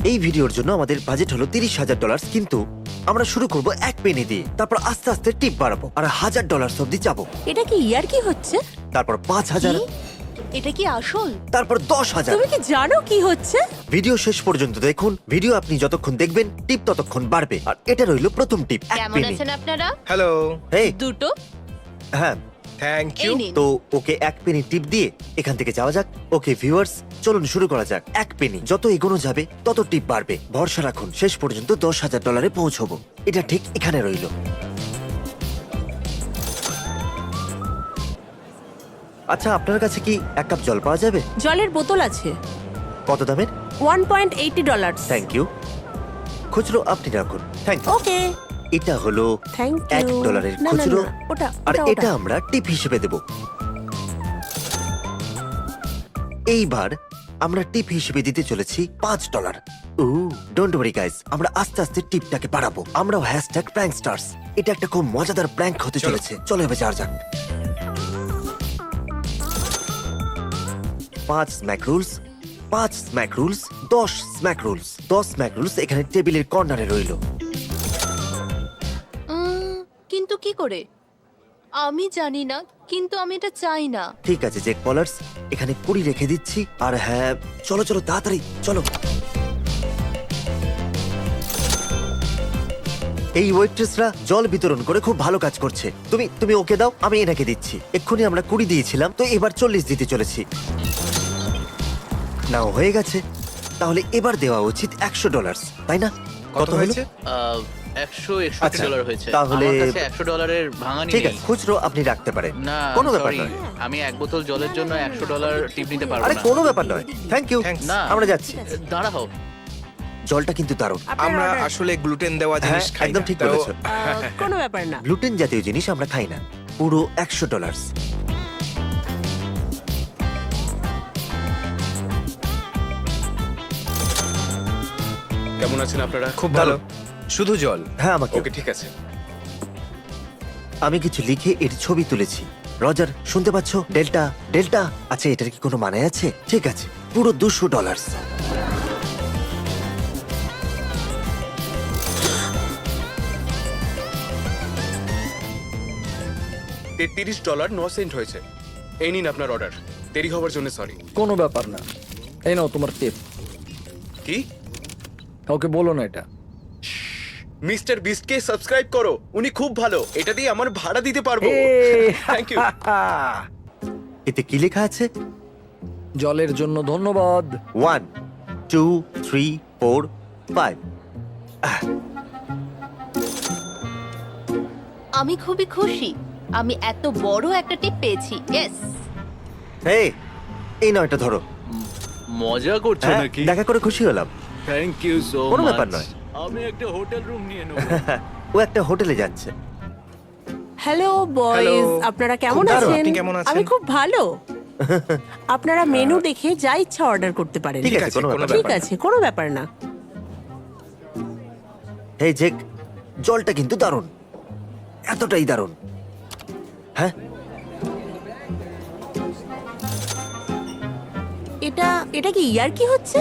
এই ভিডিওর জন্য আমাদের বাজেট হলো $30,000, কিন্তু আমরা শুরু করব 1 পেনি দিয়ে, তারপর আস্তে আস্তে টিপ বাড়াবো আর $1,000 অব্দি যাবো, এটা কি ইয়ার কি হচ্ছে? তারপর 5,000, এটা কি আসল? তারপর 10,000। তুমি কি জানো কি হচ্ছে? ভিডিও শেষ পর্যন্ত দেখুন। ভিডিও আপনি যতক্ষণ দেখবেন টিপ ততক্ষণ বাড়বে। আর এটা রইলো প্রথম টিপ, 1 কেমন পেনি। আছেন আপনারা? হ্যালো, হেই, দুটো হ্যাঁ, থ্যাংক এই ইউ। নিন। তো ওকে 1 পেনি টিপ দিয়ে এখান থেকে যাওয়া যাক। ওকে ভিউয়ার্স, চলুন শুরু করা যাক। 1 পেনি যত এগোনো যাবে তত টিপ বাড়বে। ভরসা রাখুন, শেষ পর্যন্ত $10,000 পৌঁছবো। এটা ঠিক এখানে রইলো। আচ্ছা, আপনার কাছে কি 1 কাপ জল পাওয়া যাবে? জলের বোতল আছে, কত দামের? $1.80। Thank you. খুচরো আপনি রাখুন। Thank you. ওকে, এটা হলো থ্যাংক ইউ। $1 না, না, খুচরো, না, ওটা আর ওটা, এটা ওটা। আমরা টিপ হিসেবে দেব। এইবার আমরা টিপ হিসেবে দিতে চলেছি $5। ডোন্ট ওয়ারি গাইস, আমরা আস্তে আস্তে টিপটাকে বাড়াবো। আমরাও #prankstars, এটা একটা খুব মজাদার প্র্যাঙ্ক হতে চলো। চলেছে। চলো এবার যাওয়া যাক। 5 smack rules, 5 smack rules, 10 smack rules, 10 smack rules এখানে টেবিলের কর্নারে রইলো। কিন্তু কি করে? আমি জানি না, কিন্তু আমি এটা চাই না। ঠিক আছে জেক পলার্স, এখানে 20 রেখে দিচ্ছি। আর হ্যাঁ, চলো চলো তাড়াতাড়ি চলো। এই ওয়েট্রেসরা জল বিতরণ করে খুব ভালো কাজ করছে। তুমি ওকে দাও, আমি এনাকে দিচ্ছি। এক্ষুনি আমরা 20 দিয়েছিলাম, তো এবার 40 দিতে চলেছি। নাও হয়ে গেছে। তাহলে এবার দেওয়া উচিত $100, তাই না? কত হয়েছে? আচ্ছা, $161 হয়েছে। তাহলে- আমার কাছে $100 ভাঙানি ঠিক নেই। আছে, খুচরো আপনি রাখতে পারেন। না, কোনো ব্যাপার sorry, নয়। আমি 1 বোতল জলের জন্য $100 টিপ নিতে পারবো আরে না। কোনো ব্যাপার নয়, থ্যাংক ইউ। Thanks. না। আমরা যাচ্ছি। দাঁড়াও। জলটা কিন্তু দারুণ। আপনার আমরা order। আসলে গ্লুটেন দেওয়া হ্যাঁ, জিনিস খাই একদম না, ঠিক তো- বলেছো। কোনো ব্যাপার না। গ্লুটেন জাতীয় জিনিস আমরা খাই না। পুরো $100। কেমন আছেন আপনারা? খুব ভালো। শুধু জল? হ্যাঁ, আমাকে। ওকে, ঠিক আছে। আমি কিছু লিখে এর ছবি তুলেছি। রজার, শুনতে পাচ্ছ? Delta delta. আচ্ছা, এটার কি কোনো মানে আছে? ঠিক আছে, পুরো $200। $33.09 হয়েছে। এই নিন আপনার অর্ডার। দেরি হওয়ার জন্য সরি। কোনো ব্যাপার না, এই নাও তোমার টিপ। কি? কাউকে বলো না এটা। মিস্টার বিস্টকে সাবস্ক্রাইব করো, উনি খুব ভালো। এটা দিয়ে আমার ভাড়া দিতে পারবো। Thank you. এতে কি লেখা আছে? জলের জন্য ধন্যবাদ। 1 2 3 4 5। আমি খুবই খুশি। আমি এত বড় একটা টিপ পেয়েছি। ইয়েস। এই নাও, এটা ধরো। মজা করছো হ্যাঁ, নাকি? দেখা করে খুশি হলাম। Thank you so much. কোনো ব্যাপার নয়। আমি একটা হোটেল রুম নিয়ে নেব। ও একটা হোটেলে যাচ্ছে। Hello boys, Hello. আপনারা কেমন খুব দারুণ, আছেন? আপনি কেমন আছেন? আমি খুব ভালো। আপনারা মেনু দেখে যা ইচ্ছা অর্ডার করতে পারেন। ঠিক আছে, কোনো ব্যাপার ঠিক না। আছে, কোনো ব্যাপার না। হেই জেক, জলটা কিন্তু দারুণ, এতটাই দারুণ। হ্যাঁ, এটা কি ইয়ার কি হচ্ছে?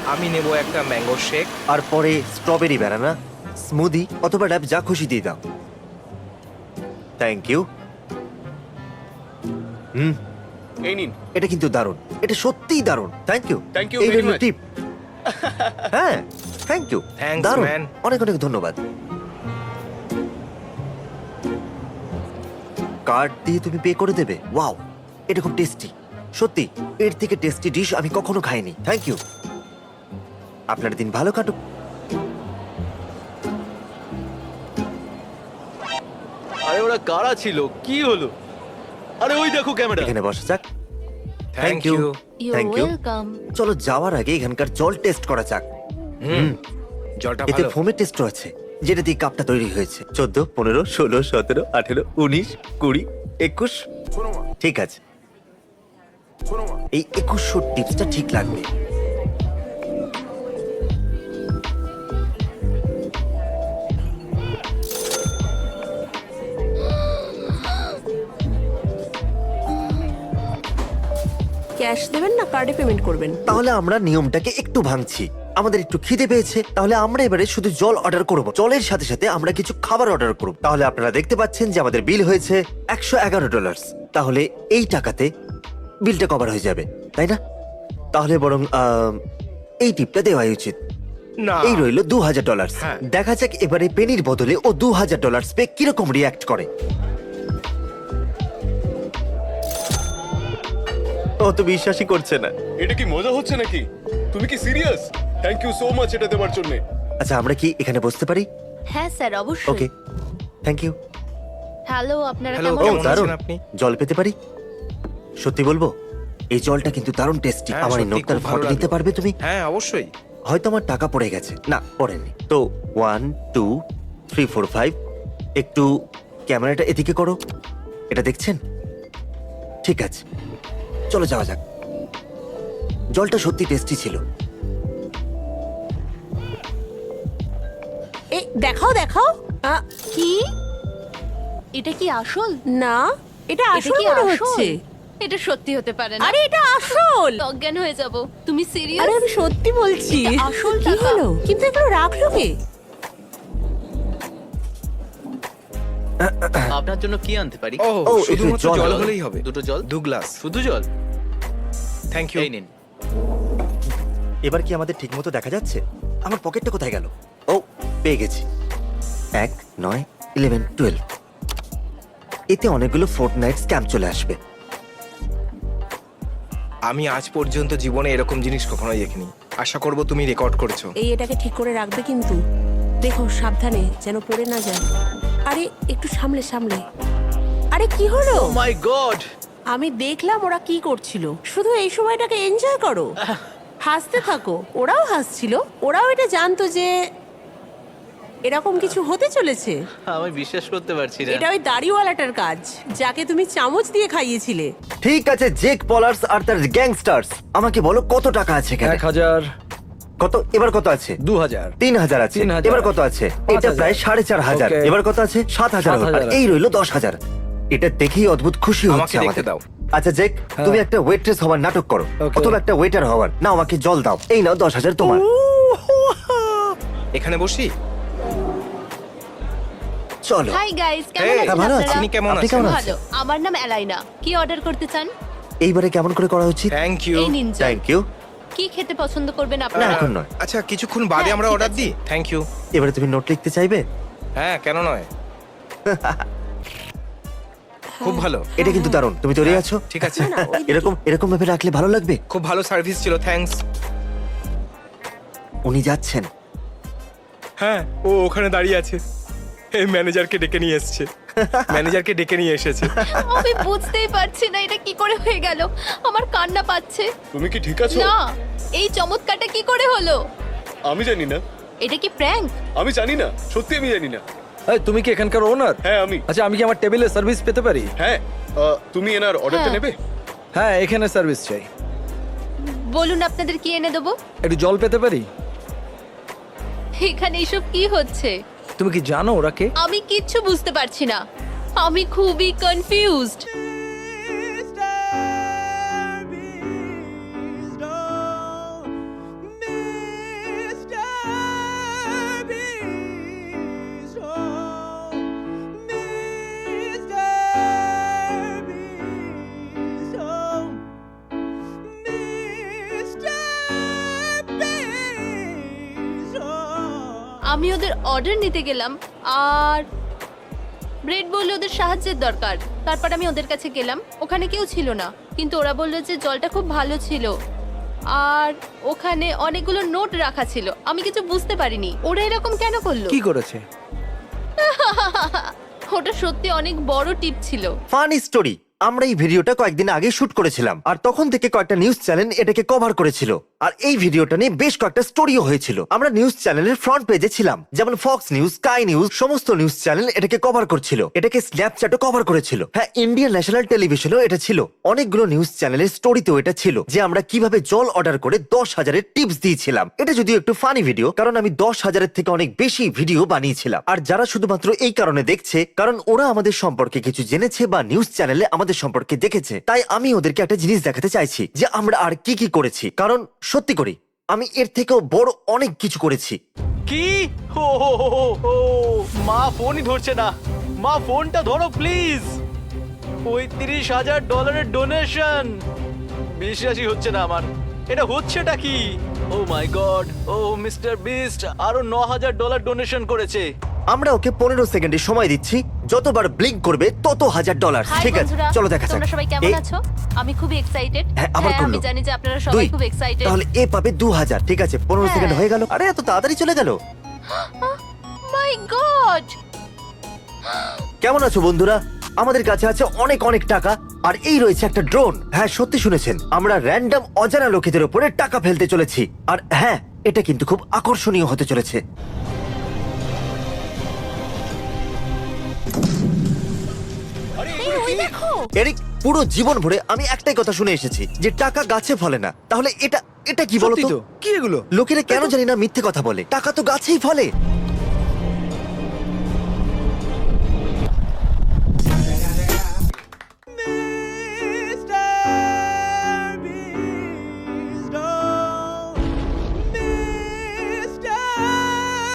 আমি নেব একটা ম্যাঙ্গো শেক। আর পরে স্ট্রবেরি ব্যানানা স্মুদি অথবা ড্যাব, যা খুশি দিয়ে দাও। Thank you. এই নিন। এটা কিন্তু দারুণ, এটা সত্যিই দারুণ। Thank you. Thank you এই very হলো much. টিপ। হ্যাঁ, থ্যাংক ইউ। Thanks, দারুণ, man. অনেক অনেক ধন্যবাদ। কার্ড দিয়ে তুমি পে করে দেবে? ওয়াও, এটা খুব টেস্টি। সত্যি, এর থেকে টেস্টি ডিশ আমি কখনো খাইনি। Thank you. আপনার দিন ভালো কাটুক। আরে ওরা কারা ছিল? কি হলো? আরে ওই দেখো ক্যামেরা। এখানে বসা যাক। Thank you. You Thank you. Welcome. চলো যাওয়ার আগে এখানকার জল টেস্ট করা যাক। জলটা এতে ভালো। ফোমের টেস্টও আছে, যেটা দিয়ে কাপটা তৈরি হয়েছে। 14 15 16 17 18 19 20 21। ঠিক আছে, এই 2100 টিপসটা ঠিক লাগবে। ক্যাশ দেবেন না কার্ডে পেমেন্ট করবেন? তাহলে আমরা নিয়মটাকে একটু ভাঙছি। আমাদের একটু খিদে পেয়েছে, তাহলে আমরা এবারে শুধু জল অর্ডার করব। জলের সাথে সাথে আমরা কিছু খাবার অর্ডার করব। তাহলে আপনারা দেখতে পাচ্ছেন যে আমাদের বিল হয়েছে $111। তাহলে এই টাকাতে বিলটা কভার হয়ে যাবে, তাই না? তাহলে বরং এই টিপটা দেওয়াই উচিত। না এই রইল $2000। হ্যাঁ। দেখা যাক এবারে পেনির বদলে ও $2000 পে কিরকম রিয়াক্ট করে। ও তো বিশ্বাসই করছে না। এটা কি মজা হচ্ছে নাকি? তুমি কি serious? Thank you so much এটা দেওয়ার জন্য। আচ্ছা, আমরা কি এখানে বসতে পারি? হ্যাঁ স্যার, অবশ্যই। ওকে, থ্যাংক ইউ। হ্যালো, আপনারা হ্যালো, কেমন ও কেমন আছেন? দারুণ। আছেন আপনি? জল পেতে পারি? সত্যি বলবো, এই জলটা কিন্তু দারুণ টেস্টি। হ্যাঁ, আমার এই সত্যি নোটটার খুব ভালো ফটো নিতে লাগলো। পারবে তুমি? হ্যাঁ অবশ্যই। হয়তো আমার টাকা পড়ে গেছে। না, পড়েনি তো। 1 2 3 4 5। একটু ক্যামেরাটা এদিকে করো। এটা দেখছেন? ঠিক আছে, চলো যাওয়া যাক। জলটা সত্যি টেস্টি ছিল। এই দেখাও দেখাও। কি? এটা কি আসল? না, এটা এটা আসল কি মনে আসল? হচ্ছে। এটা সত্যি হতে পারে না। আরে এটা আসল। অজ্ঞান হয়ে যাব। তুমি সিরিয়াস? আরে আমি সত্যি বলছি। এটা আসল কি টাকা। হলো? কিন্তু এগুলো রাখলো কে? আপনার জন্য কি আনতে পারি? ও ও, শুধুমাত্র একটু জল জল হলো। হলেই হবে। দুটো জল? 2 গ্লাস। শুধু জল? Thank you. এই নিন। এবার কি আমাদের ঠিকমতো দেখা যাচ্ছে? আমার পকেটটা কোথায় গেল? ও, পেয়ে গেছি। 1 9 11 12। এতে অনেকগুলো ফোর্টনাইট স্ক্যাম চলে আসবে। আমি আজ পর্যন্ত জীবনে এরকম জিনিস কখনোই দেখিনি। আশা করব তুমি রেকর্ড করেছো। এই এটাকে ঠিক করে রাখবে কিন্তু। দেখো সাবধানে যেন পড়ে না যায়। আরে একটু সামলে সামলে। আরে কি হলো? ও মাই গড! আমি দেখলাম ওরা কি করছিল। শুধু এই সময়টাকে এনজয় করো, হাসতে থাকো। ওরাও হাসছিল, ওরাও এটা জানতো যে এরকম কিছু হতে চলেছে। আমি বিশ্বাস করতে পারছি না। এটা ওই দাড়িওয়ালাটার কাজ, যাকে তুমি চামচ দিয়ে খাইয়েছিলে। ঠিক আছে, জেক পলার্স আর তার গ্যাংস্টার্স, আমাকে বলো কত টাকা আছে এখানে? 1000, কত? এবার কত আছে? 2000, 3000 আছে। 3000 এবার কত আছে? এটা 5000 প্রায় 4500। Okay. এবার কত আছে? 7000। 7000 এই রইলো 10000। এটা দেখেই অদ্ভুত খুশি হচ্ছে আমাকে দেখতে আমাদের। দাও। আচ্ছা জেক, তুমি একটা ওয়েট্রেস হওয়ার নাটক করো, Okay. অথবা একটা ওয়েটার হওয়ার। না, আমাকে জল দাও। এই নাও 10000 তোমার। এখানে বসি? চলো। হাই গাইস, কেমন Hey, আছেন ভালো আছি। আপনারা? আপনি কেমন আপনি আছেন? কেমন আছেন? ভালো। আমার নাম এলাইনা। কি অর্ডার করতে চান? এইবারে কেমন করে করা উচিত? Thank you. এই নিন জল। Thank you. কি খেতে পছন্দ করবেন না, আপনারা? এখন নয়। আচ্ছা কিছুক্ষণ বাদে হ্যাঁ, আমরা ঠিক অর্ডার আছে। দিই। Thank you. এবারে তুমি নোট লিখতে চাইবে? হ্যাঁ, কেন নয়? খুব ভালো। এটা কিন্তু দারুণ। তুমি তৈরি আছো? ঠিক আছে। না, ওইদিকে। এরকম এরকম ভাবে রাখলে ভালো লাগবে। খুব ভালো সার্ভিস ছিল, থ্যাঙ্কস। উনি যাচ্ছেন। হ্যাঁ, ও ওখানে দাঁড়িয়ে আছে। এই ম্যানেজারকে ডেকে নিয়ে এসেছে। ম্যানেজারকে ডেকে নিয়ে এসেছে। আমি বুঝতেই পারছি না এটা কি করে হয়ে গেল। আমার কান্না পাচ্ছে। তুমি কি ঠিক আছো? না, এই চমৎকারটা কি করে হলো? আমি জানি না। এটা কি প্র্যাঙ্ক? আমি জানি না, সত্যি আমি জানি না। এই তুমি কি এখানকার ওনার? হ্যাঁ আমি। আচ্ছা, আমি কি আমার টেবিলে সার্ভিস পেতে পারি? হ্যাঁ, তুমি এনার অর্ডারটা হ্যাঁ। নেবে? হ্যাঁ, এখানে সার্ভিস চাই। বলুন আপনাদের কি এনে দেবো? একটু জল পেতে পারি? এখানে এসব কি হচ্ছে? তুমি কি জানো ওরা কে? আমি কিচ্ছু বুঝতে পারছি না। আমি খুবই কনফিউজড। আমি ওদের অর্ডার নিতে গেলাম আর ব্রেড বলল ওদের সাহায্যের দরকার। তারপর আমি ওদের কাছে গেলাম, ওখানে কেউ ছিল না, কিন্তু ওরা বললো যে জলটা খুব ভালো ছিল আর ওখানে অনেকগুলো নোট রাখা ছিল। আমি কিছু বুঝতে পারিনি ওরা এরকম কেন করলো। কি করেছে? ওটা সত্যি অনেক বড় টিপ ছিল। Funny story. আমরা এই ভিডিওটা কয়েকদিন আগে শুট করেছিলাম, আর তখন থেকে কয়েকটা নিউজ চ্যানেল এটাকে কভার করেছিল। আর এই ভিডিওটা নিয়ে বেশ কয়েকটা স্টোরিও হয়েছিল। আমরা নিউজ চ্যানেলের ফ্রন্ট পেজে ছিলাম, যেমন ফক্স নিউজ, স্কাই নিউজ, সমস্ত নিউজ চ্যানেল এটাকে কভার করছিল। এটাকে স্ন্যাপচ্যাটও কভার করেছিল। হ্যাঁ, ইন্ডিয়ান ন্যাশনাল টেলিভিশনেও এটা ছিল। অনেকগুলো নিউজ চ্যানেলের স্টোরিতেও এটা ছিল যে আমরা কিভাবে জল অর্ডার করে 10,000-এর টিপস দিয়েছিলাম। এটা যদিও একটু ফানি ভিডিও, কারণ আমি 10,000-এর থেকে অনেক বেশি ভিডিও বানিয়েছিলাম। আর যারা শুধুমাত্র এই কারণে দেখছে কারণ ওরা আমাদের সম্পর্কে কিছু জেনেছে বা নিউজ চ্যানেলে আমাদের আমাদের সম্পর্কে দেখেছে, তাই আমি ওদেরকে একটা জিনিস দেখাতে চাইছি যে আমরা আর কি কি করেছি। কারণ সত্যি করি, আমি এর থেকেও বড় অনেক কিছু করেছি। কি ও হো হো হো, ও মা ফোনই ধরছে না। মা ফোনটা ধরো প্লিজ। $35,000 ডোনেশন, বিশ্বাসই হচ্ছে না আমার। এটা হচ্ছেটা কি? ও মাই গড, ও মিস্টার বিস্ট আরো $9,000 ডোনেশন করেছে। আমরা ওকে 15 সেকেন্ডের সময় দিচ্ছি, যতবার ব্লিঙ্ক করবে তত $1,000। হাই ঠিক আছে, বন্ধুরা, চলো দেখা যাক। তোমরা সবাই কেমন এ- আছো? আমি খুবই এক্সাইটেড। হ্যাঁ, আমার আমি করলো। জানি যে আপনারা দুই। সবাই খুব এক্সাইটেড। তাহলে এ পাবে 2,000। ঠিক আছে, 15 হ্যাঁ। সেকেন্ড হয়ে গেল। আরে এত তাড়াতাড়ি চলে গেল। মাই গড! কেমন আছো বন্ধুরা? আমাদের কাছে আছে অনেক অনেক টাকা, আর এই রয়েছে একটা ড্রোন। হ্যাঁ, সত্যি শুনেছেন, আমরা র্যান্ডম অজানা লোকেদের উপরে টাকা ফেলতে চলেছি। আর হ্যাঁ, এটা কিন্তু খুব আকর্ষণীয় হতে চলেছে। এই, ওই দেখো। এরিক, পুরো জীবন ভরে আমি একটাই কথা শুনে এসেছি যে টাকা গাছে ফলে না। তাহলে এটা এটা কি সত্যি বলতো? তো, কি এগুলো? লোকেরা কেন জানি না মিথ্যে কথা বলে, টাকা তো গাছেই ফলে।